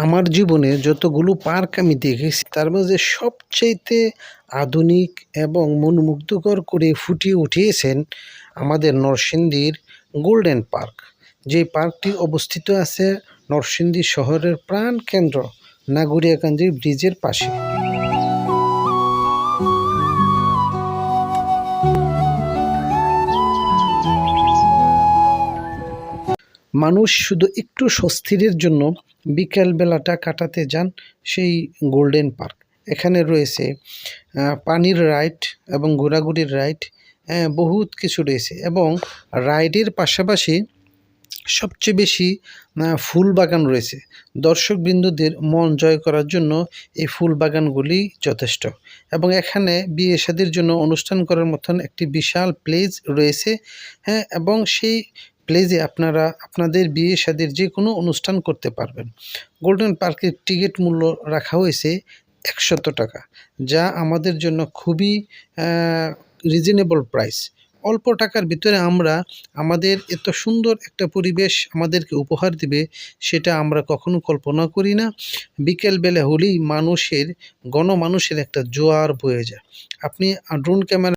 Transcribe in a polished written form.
আমার জীবনে যতগুলো পার্ক আমি দেখেছি তার মাঝে সবচাইতে আধুনিক এবং মনোমুগ্ধকর করে ফুটিয়ে উঠিয়েছেন আমাদের নরসিংদীর গোল্ডেন পার্ক। যে পার্কটি অবস্থিত আছে নরসিংদী শহরের প্রাণকেন্দ্র নাগুরিয়াকান্দি ব্রিজের পাশে। মানুষ শুধু একটু স্বস্তির জন্য বিকেল বেলাটা কাটাতে যান সেই গোল্ডেন পার্ক। এখানে রয়েছে পানির রাইড এবং ঘোরাঘুরির রাইড, বহুত কিছু রয়েছে এবং রাইডের পাশাপাশি সবচেয়ে বেশি ফুল বাগান রয়েছে। দর্শকবৃন্দদের মন জয় করার জন্য এই ফুল বাগানগুলি যথেষ্ট এবং এখানে বিয়ে শাদির জন্য অনুষ্ঠান করার মতন একটি বিশাল প্লেস রয়েছে। এবং সেই প্লেসে আপনারা আপনাদের বিয়ে শাদির যে কোনো অনুষ্ঠান করতে পারবেন। গোল্ডেন পার্কের টিকিট মূল্য রাখা হয়েছে ১০০ টাকা, যা আমাদের জন্য খুবই রিজনেবল প্রাইস। অল্প টাকার ভিতরে আমরা আমাদের এত সুন্দর একটা পরিবেশ আমাদেরকে উপহার দিবে সেটা আমরা কখনো কল্পনা করি না। বিকেলবেলা হলেই গণমানুষের একটা জোয়ার বয়ে যায়। আপনি ড্রোন ক্যামেরা